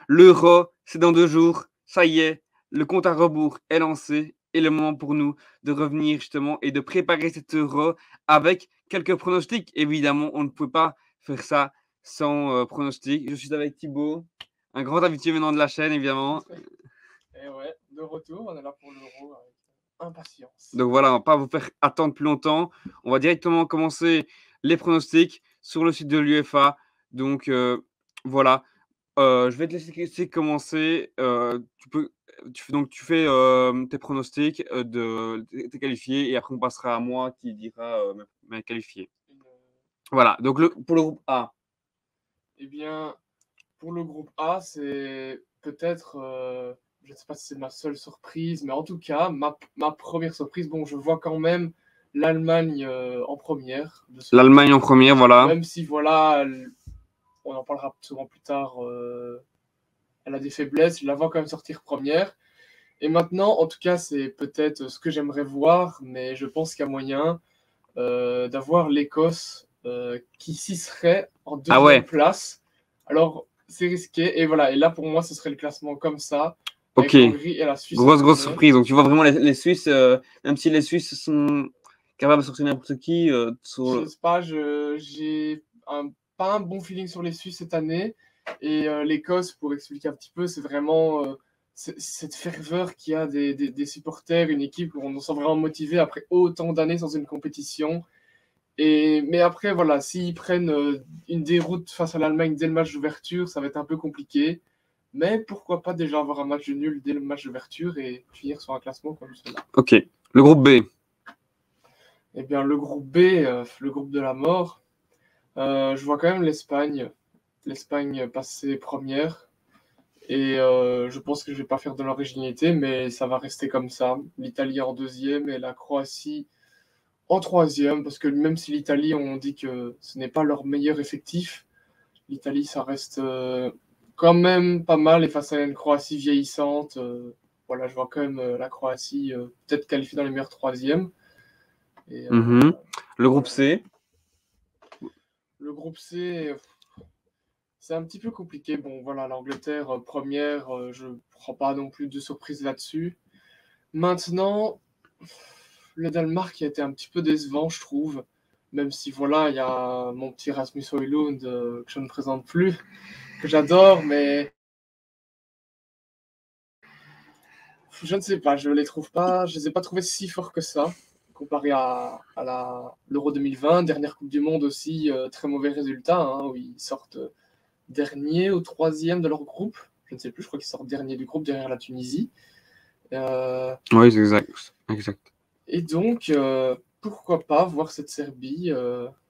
L'Euro, c'est dans 2 jours. Ça y est, le compte à rebours est lancé et le moment pour nous de revenir justement et de préparer cet Euro avec quelques pronostics. Évidemment, on ne peut pas faire ça sans pronostics. Je suis avec Thibaut, un grand habitué maintenant de la chaîne, évidemment. Et ouais, de retour, on est là pour l'Euro avec impatience. Donc voilà, on va pas vous faire attendre plus longtemps. On va directement commencer les pronostics sur le site de l'UEFA. Donc voilà. Je vais te laisser commencer. Tu fais tes pronostics, tes qualifiés, et après on passera à moi qui dira mes qualifiés. Voilà, donc pour le groupe A. Eh bien, pour le groupe A, c'est peut-être, je ne sais pas si c'est ma seule surprise, mais en tout cas, ma première surprise, bon, je vois quand même l'Allemagne en première. L'Allemagne en première, voilà. Même si, voilà, on en parlera souvent plus tard, elle a des faiblesses, je la vois quand même sortir première. Et maintenant, en tout cas, c'est peut-être ce que j'aimerais voir, mais je pense qu'il y a moyen d'avoir l'Écosse qui s'y serait en deuxième place. Alors, c'est risqué. Et voilà, et là, pour moi, ce serait le classement comme ça. Ok. Avec Hongrie et la Suisse. Grosse surprise. Donc, tu vois vraiment les Suisses, même si les Suisses sont capables de sortir n'importe qui. Je ne sais pas, j'ai pas un bon feeling sur les Suisses cette année. Et l'Écosse, pour expliquer un petit peu, c'est vraiment cette ferveur qu'il y a des supporters, une équipe où on se sent vraiment motivé après autant d'années dans une compétition. Mais après, voilà, s'ils prennent une déroute face à l'Allemagne dès le match d'ouverture, ça va être un peu compliqué. Mais pourquoi pas déjà avoir un match nul dès le match d'ouverture et finir sur un classement comme cela. Ok. Le groupe B. Eh bien, le groupe B, le groupe de la mort, je vois quand même l'Espagne passer première. Et je pense que je vais pas faire de l'originalité, mais ça va rester comme ça. L'Italie en deuxième et la Croatie en troisième, parce que même si l'Italie, on dit que ce n'est pas leur meilleur effectif, l'Italie, ça reste quand même pas mal. Et face à une Croatie vieillissante, voilà, je vois quand même la Croatie peut-être qualifiée dans les meilleurs troisièmes. Et, le groupe C. Le groupe C, c'est un petit peu compliqué. Bon, voilà, l'Angleterre première, je ne prends pas non plus de surprise là-dessus. Maintenant, le Danemark a été un petit peu décevant, je trouve. Même si, voilà, il y a mon petit Rasmus Højlund que je ne présente plus, que j'adore, mais je ne sais pas, je les trouve pas, je les ai pas trouvés si forts que ça, comparé à l'Euro 2020, dernière Coupe du Monde aussi, très mauvais résultat, hein, où ils sortent dernier ou troisième de leur groupe. Je ne sais plus, je crois qu'ils sortent dernier du groupe derrière la Tunisie. Oui, c'est exact. Et donc, pourquoi pas voir cette Serbie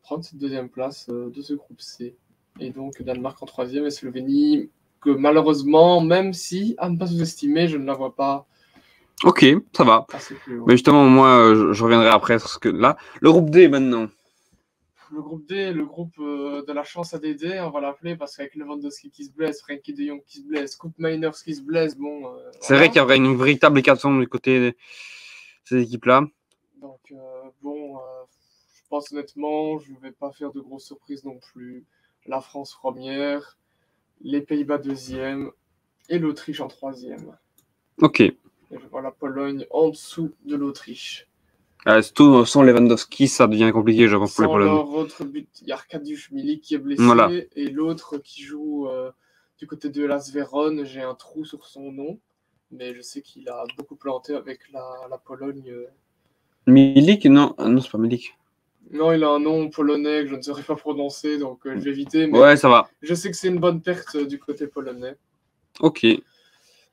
prendre cette deuxième place de ce groupe C. Et donc, Danemark en troisième et Slovénie, que malheureusement, même si, à ne pas sous-estimer, je ne la vois pas. Ok, ça va. Mais justement, moi, je reviendrai après sur ce que là. Le groupe D maintenant. Le groupe D, le groupe de la chance à DD, on va l'appeler, parce qu'avec Lewandowski qui se blesse, Frenkie de Jong qui se blesse, Koop Mainers qui se blesse, bon. C'est vrai qu'il y aurait une véritable hécatombe du côté de ces équipes-là. Donc, bon, je pense honnêtement, je ne vais pas faire de grosses surprises non plus. La France première, les Pays-Bas deuxième et l'Autriche en troisième. Ok. Et je vois la Pologne en dessous de l'Autriche. Surtout sans Lewandowski, ça devient compliqué, je pense, pour les Polonais. Sans leur autre but, il y a Arkadiusz Milik qui est blessé, voilà. Et l'autre qui joue du côté de Las Vérone, j'ai un trou sur son nom, mais je sais qu'il a beaucoup planté avec la Pologne. Milik? Non, c'est pas Milik. Non, il a un nom polonais que je ne saurais pas prononcer, donc je vais éviter. Mais ouais, ça va. Je sais que c'est une bonne perte du côté polonais. Ok.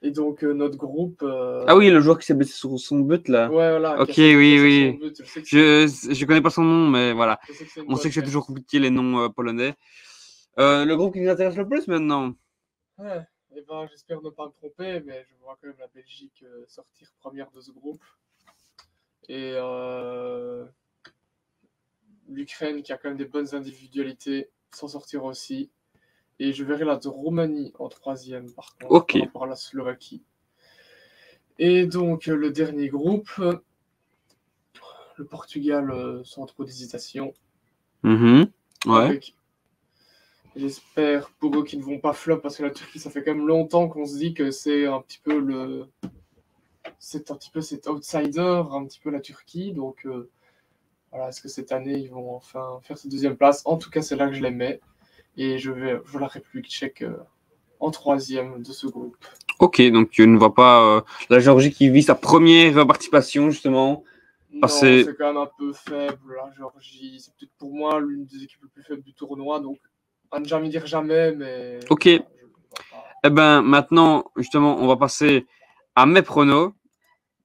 Et donc, notre groupe... Ah oui, le joueur qui s'est blessé sur son but, là. Ouais, voilà. Ok, oui. Je connais pas son nom, mais voilà. On sait que c'est toujours compliqué, les noms polonais. Le groupe qui nous intéresse le plus, maintenant. Ouais, et ben, j'espère ne pas me tromper, mais je vois quand même la Belgique sortir première de ce groupe. Et l'Ukraine, qui a quand même des bonnes individualités, s'en sortir aussi. Et je verrai la Roumanie en troisième, par contre, par rapport à la Slovaquie. Et donc, le dernier groupe, le Portugal, sans trop d'hésitation. Ouais. Avec J'espère pour eux qu'ils ne vont pas flop parce que la Turquie, ça fait quand même longtemps qu'on se dit que c'est un petit peu cet outsider, un petit peu la Turquie. Donc voilà, est-ce que cette année ils vont enfin faire cette deuxième place? En tout cas, c'est là que je les mets et je vois la République tchèque en troisième de ce groupe. Ok, donc tu ne vois pas la Géorgie qui vit sa première participation, justement. Non, Passer. c'est quand même un peu faible, la Géorgie. C'est peut-être pour moi l'une des équipes les plus faibles du tournoi, donc à ne jamais dire jamais, mais Ok, voilà, eh je ne vois pas. ben maintenant, justement, on va passer à mes pronos.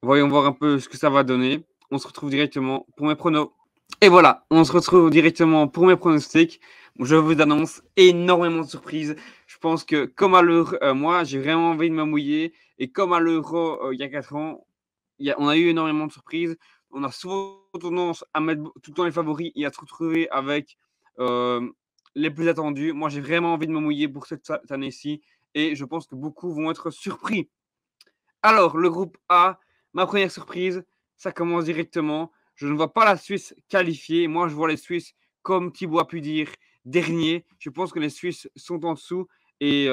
Voyons voir un peu ce que ça va donner. On se retrouve directement pour mes pronos. Et voilà, on se retrouve directement pour mes pronostics. Je vous annonce énormément de surprises. Je pense que comme à l'Euro, moi, j'ai vraiment envie de me mouiller. Et comme à l'Euro il y a 4 ans, on a eu énormément de surprises. On a souvent tendance à mettre tout le temps les favoris et à se retrouver avec euh, les plus attendus. Moi, j'ai vraiment envie de me mouiller pour cette année-ci. Et je pense que beaucoup vont être surpris. Alors, le groupe A, ma première surprise, ça commence directement. Je ne vois pas la Suisse qualifiée. Moi, je vois les Suisses, comme Thibaut a pu dire, dernier. Je pense que les Suisses sont en dessous et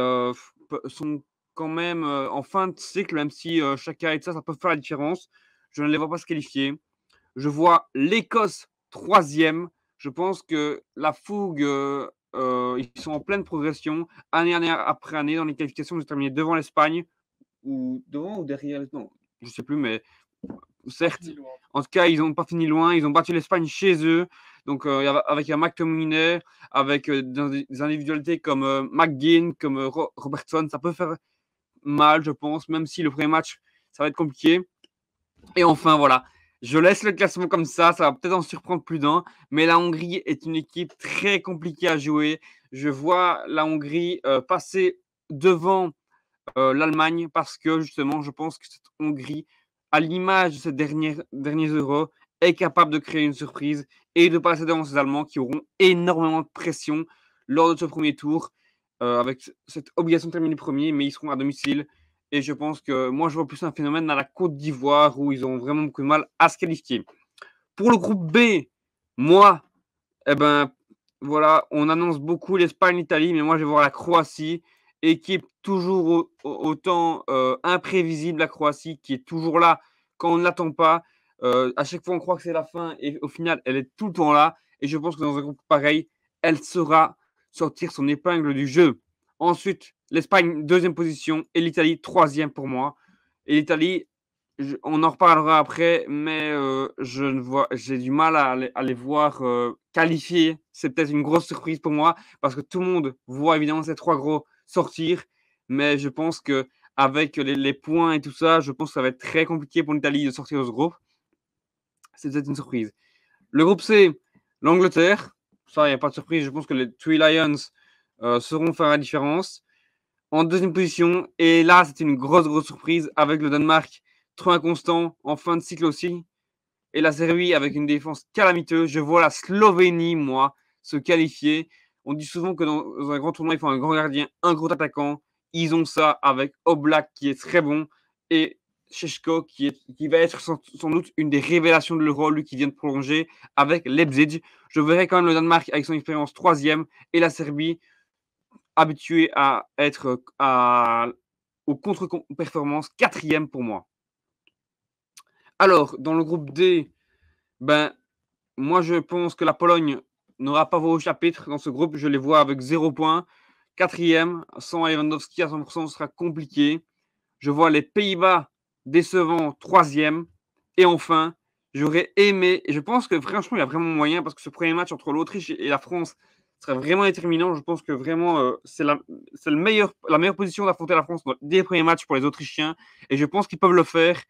sont quand même en fin de cycle, même si chacun et ça peut faire la différence. Je ne les vois pas se qualifier. Je vois l'Écosse troisième. Je pense que la fougue, ils sont en pleine progression. Année après année, dans les qualifications, j'ai terminé devant l'Espagne ou devant ou derrière, non, je sais plus, mais Pas certes, fini loin. en tout cas, ils n'ont pas fini loin. Ils ont battu l'Espagne chez eux. Donc, avec un McTominay, avec des individualités comme McGinn, comme Robertson, ça peut faire mal, je pense, même si le premier match, ça va être compliqué. Et enfin, voilà. Je laisse le classement comme ça va peut-être en surprendre plus d'un, mais la Hongrie est une équipe très compliquée à jouer. Je vois la Hongrie passer devant l'Allemagne parce que justement, je pense que cette Hongrie, à l'image de ces derniers Euros, est capable de créer une surprise et de passer devant ces Allemands qui auront énormément de pression lors de ce premier tour avec cette obligation de terminer premier, mais ils seront à domicile. Et je pense que moi, je vois plus un phénomène dans la Côte d'Ivoire où ils ont vraiment beaucoup de mal à se qualifier. Pour le groupe B, moi, eh ben, voilà, on annonce beaucoup l'Espagne, l'Italie, mais moi, je vais voir la Croatie, équipe toujours autant imprévisible, la Croatie, qui est toujours là quand on ne l'attend pas. À chaque fois, on croit que c'est la fin, et au final, elle est tout le temps là. Et je pense que dans un groupe pareil, elle saura sortir son épingle du jeu. Ensuite, l'Espagne, deuxième position, et l'Italie, troisième pour moi. Et l'Italie, on en reparlera après, mais j'ai du mal à les voir qualifiés. C'est peut-être une grosse surprise pour moi parce que tout le monde voit évidemment ces trois gros sortir, mais je pense que avec les points et tout ça, je pense que ça va être très compliqué pour l'Italie de sortir de ce groupe. C'est peut-être une surprise. Le groupe C, l'Angleterre. Ça, il n'y a pas de surprise. Je pense que les Three Lions sauront faire la différence. En deuxième position, et là, c'est une grosse surprise avec le Danemark trop inconstant en fin de cycle aussi. Et la Serbie avec une défense calamiteuse. Je vois la Slovénie, moi, se qualifier. On dit souvent que dans un grand tournoi, il faut un grand gardien, un gros attaquant. Ils ont ça avec Oblak qui est très bon et Šeško qui va être sans doute une des révélations de l'Euro, lui qui vient de prolonger avec Leipzig. Je verrai quand même le Danemark avec son expérience troisième et la Serbie habituée à être aux contre-performances quatrième pour moi. Alors, dans le groupe D, ben, moi, je pense que la Pologne n'aura pas vos chapitres dans ce groupe. Je les vois avec 0 points. Quatrième, sans Lewandowski à 100%, ce sera compliqué. Je vois les Pays-Bas décevants, troisième. Et enfin, j'aurais aimé, et je pense que franchement, il y a vraiment moyen, parce que ce premier match entre l'Autriche et la France serait vraiment déterminant. Je pense que vraiment, c'est la meilleure position d'affronter la France dès les premiers matchs pour les Autrichiens. Et je pense qu'ils peuvent le faire.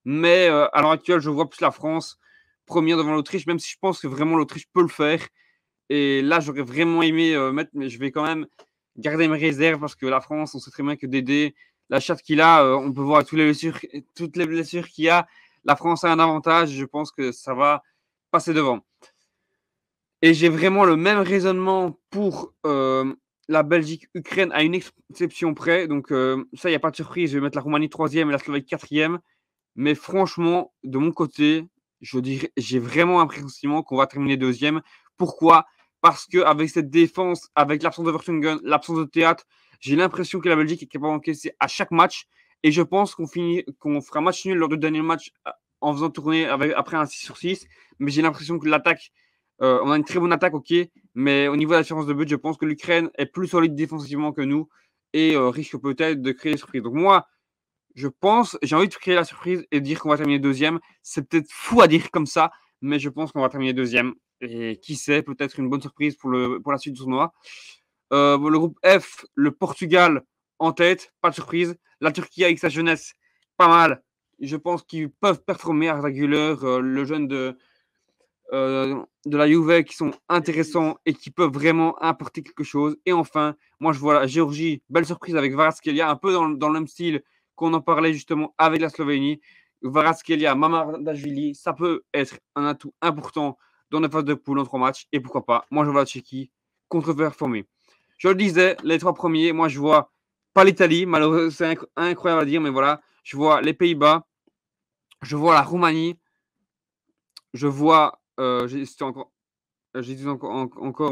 Mais à l'heure actuelle, je vois plus la France première devant l'Autriche, même si je pense que vraiment l'Autriche peut le faire. Et là, j'aurais vraiment aimé mettre, mais je vais quand même garder mes réserves parce que la France, on sait très bien que Dédé, la chatte qu'il a, on peut voir toutes les blessures qu'il y a. La France a un avantage. Je pense que ça va passer devant. Et j'ai vraiment le même raisonnement pour la Belgique-Ukraine à une exception près. Donc ça, il n'y a pas de surprise. Je vais mettre la Roumanie troisième et la Slovaquie quatrième. Mais franchement, de mon côté, j'ai vraiment un pressentiment qu'on va terminer deuxième. Pourquoi ? parce qu'avec cette défense, avec l'absence de Vertonghen, l'absence de Théâtre, j'ai l'impression que la Belgique est capable d'encaisser à chaque match. Et je pense qu'on fera match nul lors du dernier match en faisant tourner après un 6 sur 6. Mais j'ai l'impression que l'attaque, on a une très bonne attaque, ok. Mais au niveau de la différence de but, je pense que l'Ukraine est plus solide défensivement que nous et risque peut-être de créer des surprises. Donc moi, je pense, j'ai envie de créer la surprise et de dire qu'on va terminer deuxième. C'est peut-être fou à dire comme ça, mais je pense qu'on va terminer deuxième. Et qui sait, peut-être une bonne surprise pour la suite du tournoi. Le groupe F, le Portugal en tête, pas de surprise. La Turquie avec sa jeunesse, pas mal. Je pense qu'ils peuvent performer à Güler, le jeune de la Juve, qui sont intéressants et qui peuvent vraiment apporter quelque chose. Et enfin, moi je vois la Géorgie, belle surprise avec Kvaratskhelia, un peu dans le même style qu'on en parlait justement avec la Slovénie. Kvaratskhelia, Mamardashvili, ça peut être un atout important dans la phase de poule en 3 matchs. Et pourquoi pas, moi je vois la Tchéquie contre-performer. Je le disais, les 3 premiers, moi je vois pas l'Italie, malheureusement c'est incroyable à dire, mais voilà, je vois les Pays-Bas, je vois la Roumanie, je vois, j'hésite encore,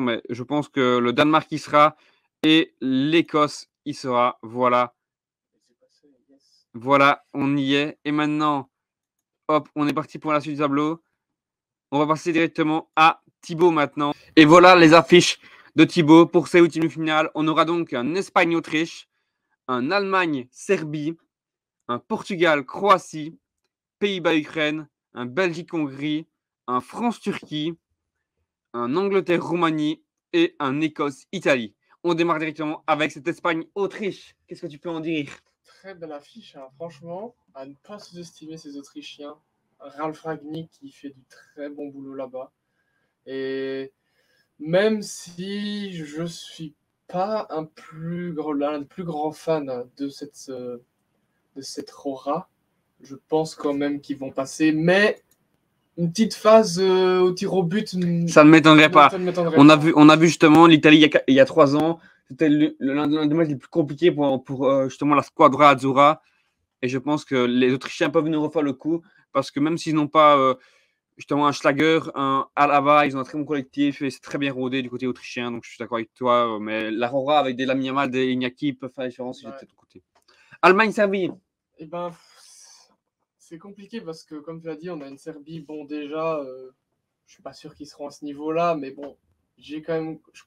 mais je pense que le Danemark y sera et l'Écosse y sera. Voilà, voilà, on y est. Et maintenant, hop, on est parti pour la suite du tableau. On va passer directement à Thibaut maintenant. Et voilà les affiches de Thibaut pour ces huitièmes de finale. On aura donc un Espagne-Autriche, un Allemagne-Serbie, un Portugal-Croatie, Pays-Bas-Ukraine, un Belgique-Hongrie, un France-Turquie, un Angleterre-Roumanie et un Écosse-Italie. On démarre directement avec cette Espagne-Autriche. Qu'est-ce que tu peux en dire? Très belle affiche, hein. Franchement, à ne pas sous-estimer ces Autrichiens. Ralf Rangnick qui fait du très bon boulot là-bas. Et même si je suis pas un des plus grands fans de cette Rora, je pense quand même qu'ils vont passer. Mais une petite phase au tir au but, ça ne m'étonnerait pas. On a vu justement l'Italie il y a 3 ans. C'était l'un des matchs les plus compliqués pour justement la Squadra Azzurra. Et je pense que les Autrichiens peuvent nous refaire le coup parce que même s'ils n'ont pas justement un Schlager, un Alaba, ils ont un très bon collectif et c'est très bien rodé du côté autrichien. Donc je suis d'accord avec toi. Mais l'Aurora avec des Lamine Yamal, des Iñaki peuvent faire la différence si j'étais de côté. Allemagne-Serbie. Eh ben, c'est compliqué parce que, comme tu as dit, on a une Serbie. Bon, déjà, je suis pas sûr qu'ils seront à ce niveau-là, mais bon, je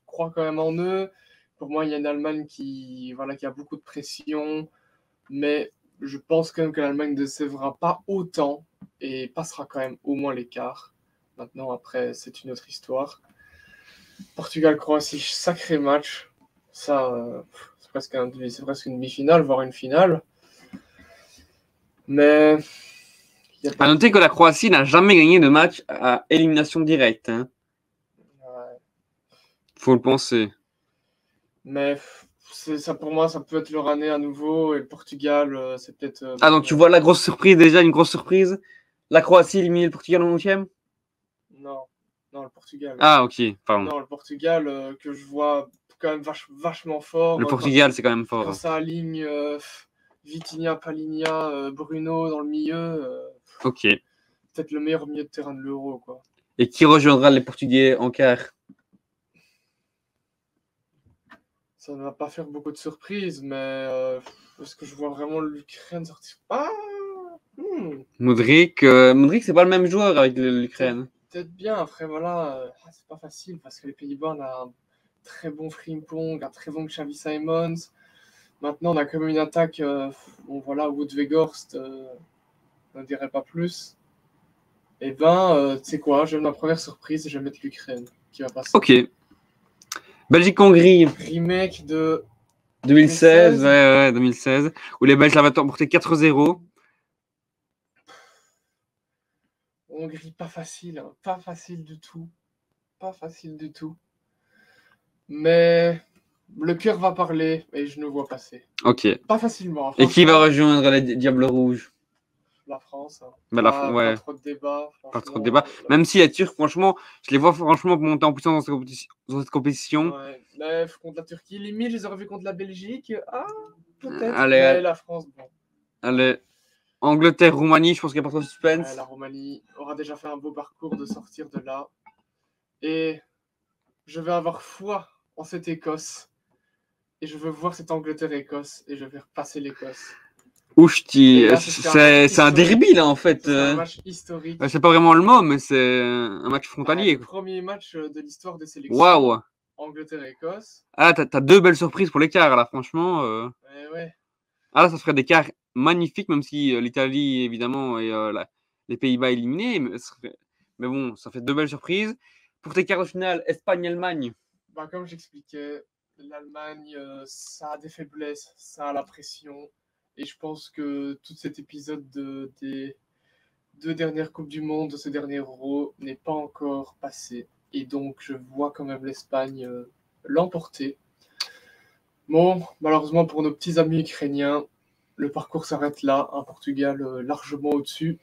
crois quand même en eux. Pour moi, il y a une Allemagne qui a beaucoup de pression, mais je pense quand même que l'Allemagne ne décevra pas autant et passera quand même au moins l'écart. Maintenant, après, c'est une autre histoire. Portugal-Croatie, sacré match. Ça, c'est presque une demi-finale, voire une finale. Mais à noter que la Croatie n'a jamais gagné de match à élimination directe. Hein. Ouais. Faut le penser. Mais ça, pour moi, ça peut être leur année à nouveau. Et le Portugal, c'est peut-être. Donc tu vois la grosse surprise déjà, une grosse surprise. La Croatie élimine le Portugal en 8e? Non, le Portugal. Ah, ok, pardon. Non, le Portugal que je vois quand même vachement fort. Le Portugal, c'est quand même fort. Quand ça aligne Vitinha, Palhinha, Bruno dans le milieu. Ok. Peut-être le meilleur milieu de terrain de l'Euro, quoi. Et qui rejoindra les Portugais en quart? Ça ne va pas faire beaucoup de surprises, mais est-ce que je vois vraiment l'Ukraine sortir? Modric, c'est pas le même joueur avec l'Ukraine. Peut-être bien, après voilà, c'est pas facile parce que les Pays-Bas, on a un très bon Frimpong, un très bon Xavi Simons. Maintenant, on a quand même une attaque, Wout Weghorst, on ne dirait pas plus. Et tu sais quoi, je vais ma première surprise, je vais mettre l'Ukraine qui va passer. Ok. Belgique-Hongrie. Remake de 2016, ouais, 2016, où les Belges l'avaient emporté 4-0. Hongrie, pas facile, hein, pas facile du tout. Pas facile du tout. Mais le cœur va parler et je nous vois passer. Ok. Pas facilement. Et qui va rejoindre les Diables Rouges? La France. Hein. Ouais. Pas trop de débat. Pas trop de débat. Même si les Turcs, franchement, je les vois franchement monter en puissance dans cette compétition. Ouais. Mais contre la Turquie, limite, je les aurais vus contre la Belgique. Ah, peut-être. Allez, mais la France, bon. Allez. Angleterre, Roumanie, je pense qu'il n'y a pas trop de suspense. La Roumanie aura déjà fait un beau parcours de sortir de là. Et je vais avoir foi en cette Écosse. Et je veux voir cette Angleterre-Écosse. Et je vais repasser l'Écosse. Ouchti, Et là, ce serait un match c'est un historique. derby, là, en fait. Ce serait un match historique. C'est pas vraiment le mot, mais c'est un match Bah, frontalier, le quoi. premier match de l'histoire des sélections. Waouh! Angleterre-Écosse. Ah, t'as deux belles surprises pour l'écart, là, franchement. Eh ouais. Ah, là, ça ferait des quarts magnifiques, même si l'Italie, évidemment, et les Pays-Bas éliminés. Mais bon, ça fait deux belles surprises. Pour tes quarts de finale, Espagne-Allemagne. Bah, comme j'expliquais, l'Allemagne, ça a des faiblesses, ça a la pression. Et je pense que tout cet épisode des 2 dernières Coupes du Monde, de ce dernier Euro, n'est pas encore passé. Et donc, je vois quand même l'Espagne l'emporter. Bon, malheureusement pour nos petits amis ukrainiens, le parcours s'arrête là. Un Portugal largement au-dessus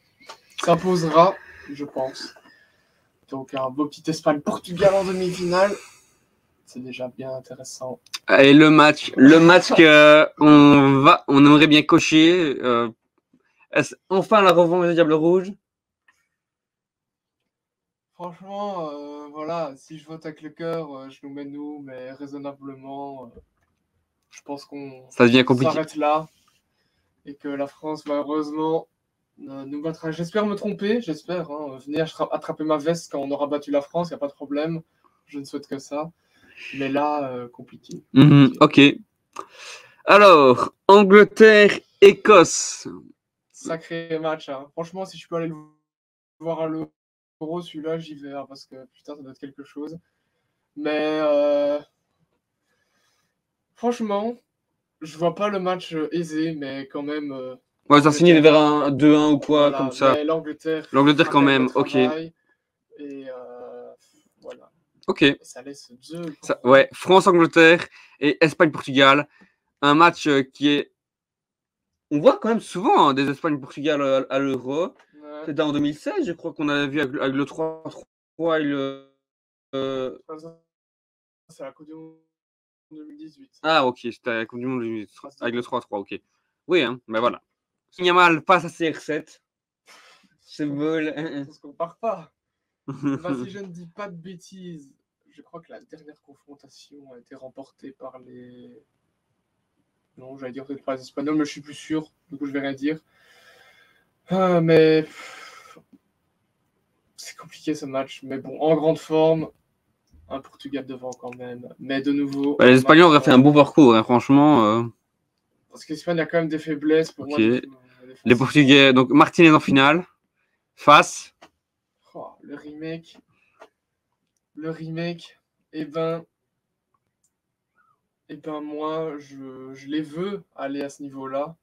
s'imposera, je pense. Donc, un beau petit Espagne-Portugal en demi-finale. C'est déjà bien intéressant. Et le match que on aimerait bien cocher. Enfin la revanche des Diables Rouges. Franchement, voilà, si je vote avec le cœur, je nous mets nous, mais raisonnablement, je pense qu'on Ça devient compliqué. s'arrête là et que la France, malheureusement, nous battra. J'espère me tromper, j'espère. Venez attraper ma veste quand on aura battu la France, il n'y a pas de problème. Je ne souhaite que ça. Mais là, compliqué. Ok. Alors, Angleterre-Écosse. Sacré match. Hein. Franchement, si je peux aller le voir à l'Euro, celui-là, j'y vais. Hein, parce que putain, ça doit être quelque chose. Mais franchement, je vois pas le match aisé, mais quand même. Ouais, ça finit vers un 2-1 ou quoi, voilà, comme ça. mais l'Angleterre Quand même, ok. Et voilà. Ok. Et ça laisse deux. Ouais, France-Angleterre et Espagne-Portugal. Un match qui est. On voit quand même souvent des Espagne-Portugal à l'Euro. Ouais. C'était en 2016, je crois qu'on avait vu avec le 3-3 et le. C'est la Coupe du Monde 2018. Ah, ok, c'était la Coupe du Monde 2018, avec le 3-3, ok. Oui, hein, ben voilà. Yamal passe à CR7. C'est beau. Ça se compare pas. Bah, si je ne dis pas de bêtises, je crois que la dernière confrontation a été remportée par les. Non, j'allais dire peut-être par les Espagnols, mais je suis plus sûr. Du coup, je vais rien dire. Mais c'est compliqué ce match. Mais bon, en grande forme, un Portugal devant quand même. Mais de nouveau. Bah, les Espagnols auraient fait un beau parcours, hein, franchement. Parce que l'Espagne a quand même des faiblesses pour moi. Les Portugais, donc Martinez en finale. Face. Oh, le remake. Eh ben moi, je les veux aller à ce niveau-là.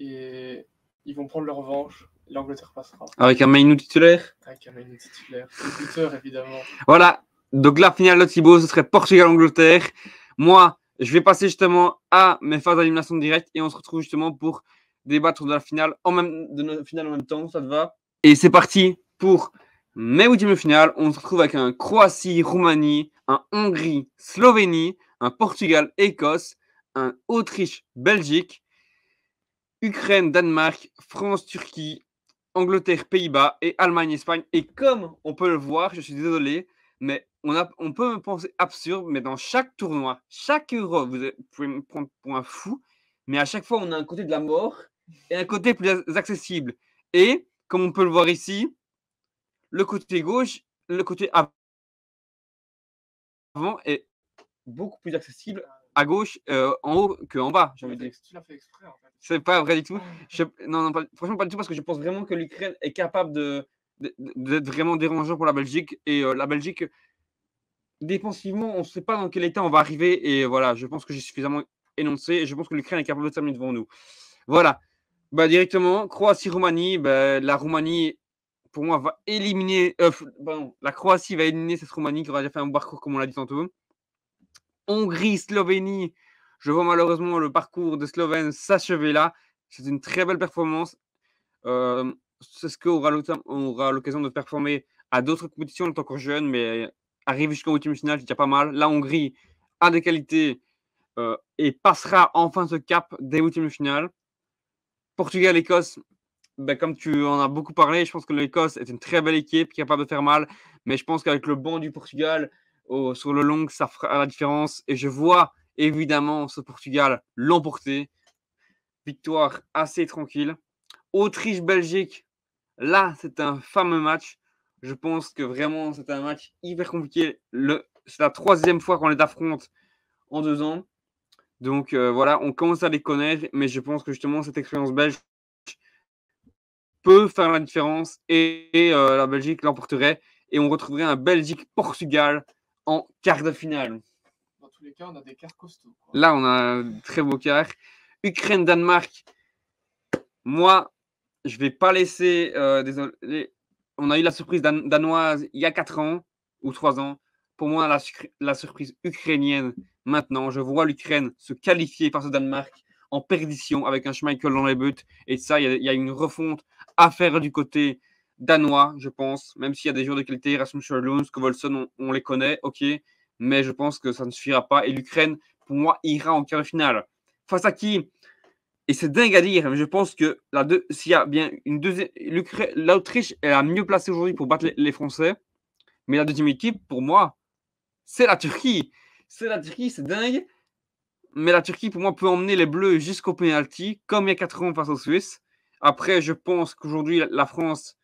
Et ils vont prendre leur revanche. L'Angleterre passera. Avec un Mainu titulaire. Avec un Mainu titulaire. Le buteur, évidemment. Voilà. Donc la finale de Thibaut, ce serait Portugal-Angleterre. Moi, je vais passer justement à mes phases d'élimination directe et on se retrouve justement pour débattre de la finale en même temps. Ça te va? Et c'est parti pour mes huitièmes de finale. On se retrouve avec un Croatie-Roumanie, un Hongrie-Slovénie, un Portugal-Écosse, un Autriche-Belgique, Ukraine-Danemark, France-Turquie, Angleterre-Pays-Bas et Allemagne-Espagne. Et comme on peut le voir, je suis désolé, mais on peut me penser absurde, mais dans chaque tournoi, chaque Euro, vous pouvez me prendre pour un fou, mais à chaque fois, on a un côté de la mort et un côté plus accessible. Et comme on peut le voir ici, le côté gauche, le côté avant est beaucoup plus accessible à gauche, en haut qu'en bas, j'ai envie de dire. Tu l'as fait exprès, en fait. C'est pas vrai du tout. Non, franchement, pas du tout, parce que je pense vraiment que l'Ukraine est capable d'être vraiment dérangeant pour la Belgique. Et la Belgique, défensivement, on ne sait pas dans quel état on va arriver. Et voilà, je pense que j'ai suffisamment énoncé. Et je pense que l'Ukraine est capable de terminer devant nous. Voilà. Bah, directement, Croatie-Roumanie. Bah, la Roumanie, pour moi, va éliminer. La Croatie va éliminer cette Roumanie qui aura déjà fait un parcours, comme on l'a dit tantôt. Hongrie-Slovénie. Je vois malheureusement le parcours des Slovènes s'achever là. C'est une très belle performance. C'est ce qu'on aura l'occasion de performer à d'autres compétitions. On est encore jeune, mais arriver jusqu'en huitième de finale, c'est déjà pas mal. La Hongrie a des qualités et passera enfin ce cap des huitièmes de finale. Portugal-Écosse, ben, comme tu en as beaucoup parlé, je pense que l'Écosse est une très belle équipe capable de faire mal. Mais je pense qu'avec le banc du Portugal, sur le long, ça fera la différence. Et je vois évidemment ce Portugal l'emporter. Victoire assez tranquille. Autriche-Belgique, là, c'est un fameux match. Je pense que vraiment, c'est un match hyper compliqué. C'est la 3e fois qu'on les affronte en 2 ans. Donc voilà, on commence à les connaître, mais je pense que justement, cette expérience belge peut faire la différence et la Belgique l'emporterait et on retrouverait un Belgique-Portugal en quart de finale. Dans tous les cas, on a des quarts costauds, quoi. Là, on a un très beau quart. Ukraine-Danemark, moi, je vais pas laisser. On a eu la surprise danoise il y a 4 ans ou 3 ans. Pour moi, la surprise ukrainienne maintenant. Je vois l'Ukraine se qualifier face au Danemark en perdition avec un Schmeichel dans les buts. Et ça, il y a une refonte à faire du côté danois, je pense. Même s'il y a des joueurs de qualité, Rasmus Sjöholm, Kovalsson, on les connaît, ok. Mais je pense que ça ne suffira pas. Et l'Ukraine, pour moi, ira en quart de finale. Face à qui? Et c'est dingue à dire, mais je pense que s'il y a bien une deuxième. L'Autriche est la mieux placée aujourd'hui pour battre les Français. Mais la deuxième équipe, pour moi, c'est la Turquie. C'est la Turquie, c'est dingue. Mais la Turquie, pour moi, peut emmener les Bleus jusqu'au penalty, comme il y a 4 ans face aux Suisses. Après, je pense qu'aujourd'hui, la France,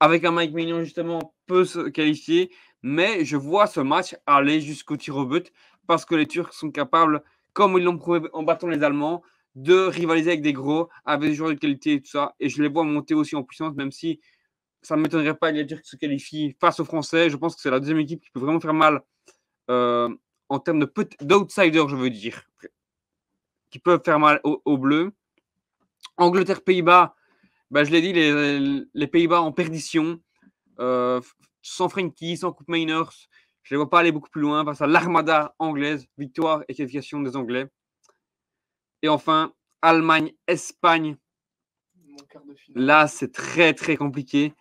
avec un Mike Maignan, justement, peut se qualifier. Mais je vois ce match aller jusqu'au tir au but parce que les Turcs sont capables, comme ils l'ont prouvé en battant les Allemands, de rivaliser avec des gros, avec des joueurs de qualité et tout ça. Et je les vois monter aussi en puissance, même si ça ne m'étonnerait pas que les Turcs se qualifient face aux Français. Je pense que c'est la deuxième équipe qui peut vraiment faire mal en termes d'outsiders, je veux dire, qui peuvent faire mal aux Bleus. Angleterre-Pays-Bas, je l'ai dit, les Pays-Bas en perdition. Sans Frenkie, sans Coupe Mainers, je ne les vois pas aller beaucoup plus loin face à l'armada anglaise, victoire et qualification des Anglais. Et enfin, Allemagne-Espagne. Là, c'est très, très compliqué.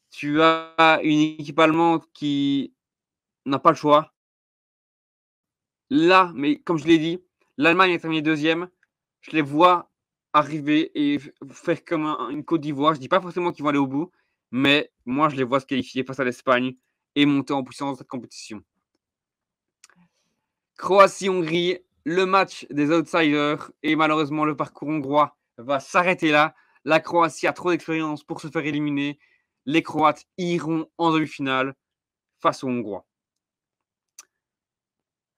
Tu as une équipe allemande qui n'a pas le choix. Là, mais comme je l'ai dit, l'Allemagne est terminée deuxième. Je les vois arriver et faire comme une Côte d'Ivoire. Je ne dis pas forcément qu'ils vont aller au bout, mais moi, je les vois se qualifier face à l'Espagne et monter en puissance dans cette compétition. Croatie-Hongrie, le match des outsiders et malheureusement le parcours hongrois va s'arrêter là. La Croatie a trop d'expérience pour se faire éliminer. Les Croates iront en demi-finale face aux Hongrois.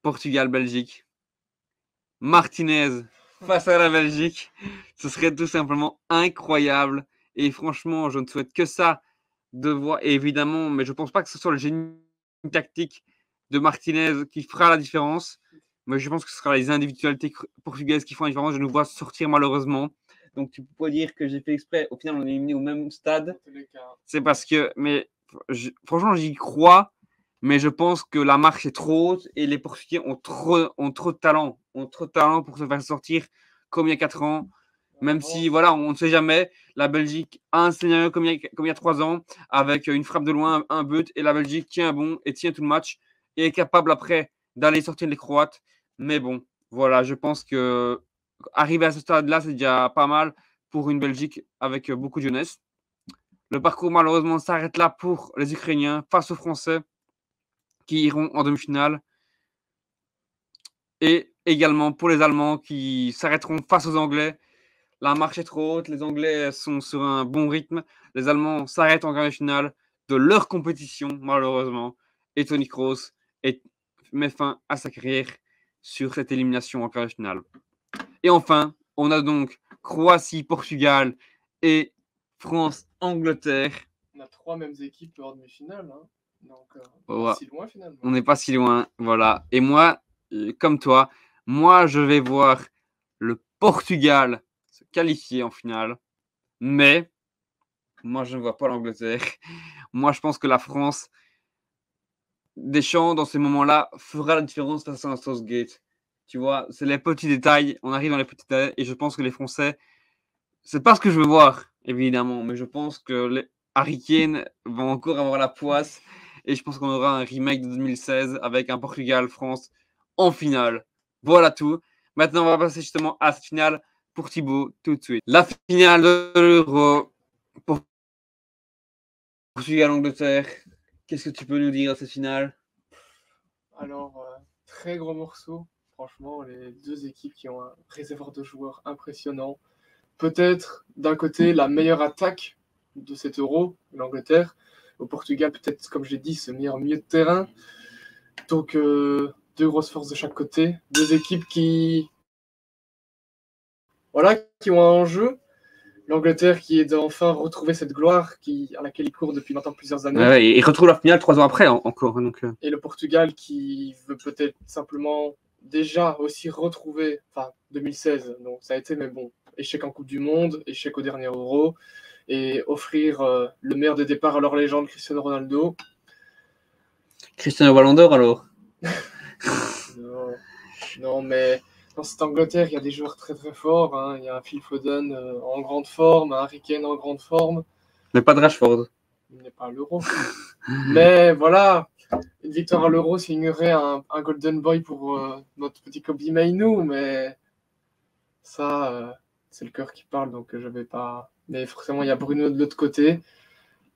Portugal-Belgique. Martinez face à la Belgique. Ce serait tout simplement incroyable. Et franchement, je ne souhaite que ça de voir. Et évidemment, mais je ne pense pas que ce soit le génie tactique de Martinez qui fera la différence. Mais je pense que ce sera les individualités portugaises qui font la différence. Je nous vois sortir malheureusement. Donc tu peux dire que j'ai fait exprès. Au final, on est éliminé au même stade. C'est parce que, mais franchement, j'y crois. Mais je pense que la marche est trop haute et les Portugais ont trop de talent. Ont trop de talent pour se faire sortir comme il y a 4 ans. Même si, voilà, on ne sait jamais. La Belgique a un scénario comme il y a 3 ans, avec une frappe de loin, un but, et la Belgique tient bon et tient tout le match, et est capable après d'aller sortir les Croates. Mais bon, voilà, je pense que arriver à ce stade-là, c'est déjà pas mal pour une Belgique avec beaucoup de jeunesse. Le parcours, malheureusement, s'arrête là pour les Ukrainiens face aux Français qui iront en demi-finale. Et également pour les Allemands qui s'arrêteront face aux Anglais. La marche est trop haute, les Anglais sont sur un bon rythme. Les Allemands s'arrêtent en quart de finale de leur compétition, malheureusement. Et Toni Kroos met fin à sa carrière sur cette élimination en quart de finale. Et enfin, on a donc Croatie, Portugal et France-Angleterre. On a 3 mêmes équipes en demi-finale. Hein. Donc, ouais. Pas si loin finalement. On n'est pas si loin, voilà. Et moi, comme toi, moi, je vais voir le Portugal se qualifier en finale. Mais moi, je ne vois pas l'Angleterre. Moi, je pense que la France, Deschamps, dans ces moments-là, fera la différence face à un Southgate. Tu vois, c'est les petits détails. On arrive dans les petits détails. Et je pense que les Français, c'est pas ce que je veux voir, évidemment. Mais je pense que les Harry Kane vont encore avoir la poisse. Et je pense qu'on aura un remake de 2016 avec un Portugal-France en finale. Voilà tout. Maintenant, on va passer justement à cette finale pour Thibaut tout de suite. La finale de l'Euro pour Portugal-Angleterre. Qu'est-ce que tu peux nous dire à cette finale? Alors, très gros morceau. Franchement, les deux équipes qui ont un réservoir de joueurs impressionnant. Peut-être, d'un côté, la meilleure attaque de cet Euro, l'Angleterre. Au Portugal, peut-être, comme j'ai dit, ce meilleur milieu de terrain. Donc, deux grosses forces de chaque côté. Deux équipes qui ont un enjeu. L'Angleterre qui est d'enfin retrouver cette gloire à laquelle il court depuis maintenant plusieurs années. Ouais, et il retrouve la finale 3 ans après encore. Donc, Et le Portugal qui veut peut-être simplement déjà aussi retrouver, enfin 2016, donc ça a été, mais bon, échec en Coupe du Monde, échec au dernier Euro, et offrir le meilleur des départs à leur légende Cristiano Ronaldo. Cristiano Ballon d'Or alors. Non, mais dans cette Angleterre, il y a des joueurs très très forts. Hein. Il y a un Phil Foden en grande forme, un Harry Kane en grande forme. Mais pas de Rashford. Il n'est pas à l'Euro. Mais voilà, une victoire à l'Euro signerait un Golden Boy pour notre petit Kobe Mainoo, mais ça, c'est le cœur qui parle, donc je vais pas. Mais forcément, il y a Bruno de l'autre côté.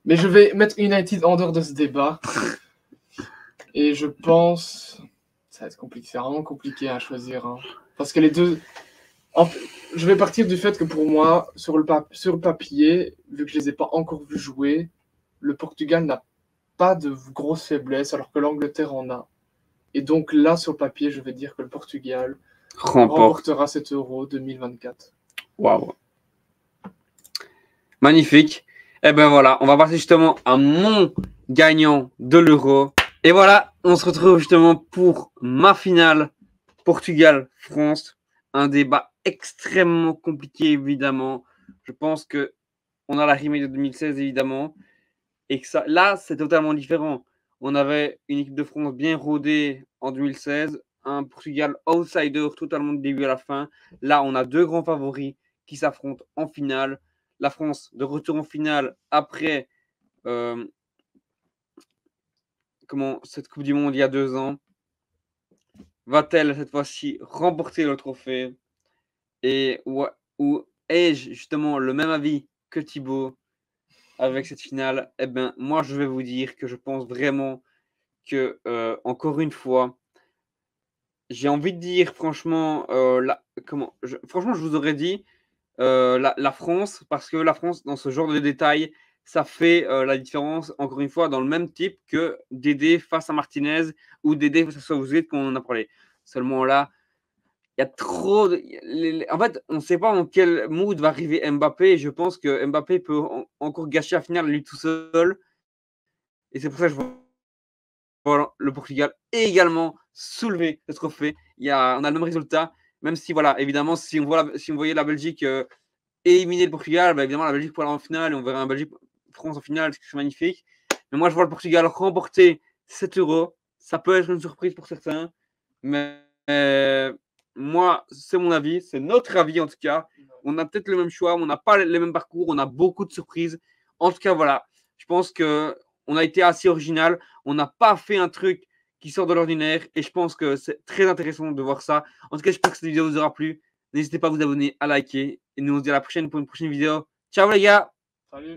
Mais je vais mettre United en dehors de ce débat. Et je pense. Ça va être compliqué. C'est vraiment compliqué à choisir. Hein. Parce que les deux. Je vais partir du fait que pour moi, sur le papier, vu que je les ai pas encore vus jouer, le Portugal n'a pas de grosses faiblesses, alors que l'Angleterre en a. Et donc là, sur le papier, je vais dire que le Portugal remportera cet Euro 2024. Waouh. Magnifique. Et ben voilà, on va passer justement à mon gagnant de l'Euro. Et voilà, on se retrouve justement pour ma finale Portugal-France. Un débat extrêmement compliqué, évidemment. Je pense que on a la remake de 2016, évidemment. Et que ça, là, c'est totalement différent. On avait une équipe de France bien rodée en 2016, un Portugal outsider totalement de début à la fin. Là, on a deux grands favoris qui s'affrontent en finale. La France de retour en finale après cette Coupe du Monde il y a 2 ans. Va-t-elle cette fois-ci remporter le trophée? Et ou ai-je justement le même avis que Thibaut avec cette finale? Eh bien, moi, je vais vous dire que je pense vraiment que, encore une fois, j'ai envie de dire franchement, franchement, je vous aurais dit la France, parce que la France, dans ce genre de détails, ça fait la différence, encore une fois, dans le même type que Dédé face à Martinez ou Dédé face à Southgate, qu'on en a parlé. Seulement là, il y a trop de. En fait, on ne sait pas en quel mood va arriver Mbappé. Et je pense que Mbappé peut encore gâcher la finale lui tout seul. Et c'est pour ça que je vois le Portugal également soulever ce trophée. On a le même résultat, même si, voilà, évidemment, si on voyait la Belgique éliminer le Portugal, bah, évidemment, la Belgique pourrait aller en finale et on verrait un Belgique-France en finale, c'est magnifique. Mais moi, je vois le Portugal remporter 7 euros. Ça peut être une surprise pour certains, mais moi, c'est mon avis, c'est notre avis en tout cas. On a peut-être le même choix, on n'a pas les mêmes parcours, on a beaucoup de surprises. En tout cas, voilà, je pense qu'on a été assez original. On n'a pas fait un truc qui sort de l'ordinaire et je pense que c'est très intéressant de voir ça. En tout cas, j'espère que cette vidéo vous aura plu. N'hésitez pas à vous abonner, à liker et nous on se dit à la prochaine pour une prochaine vidéo. Ciao les gars!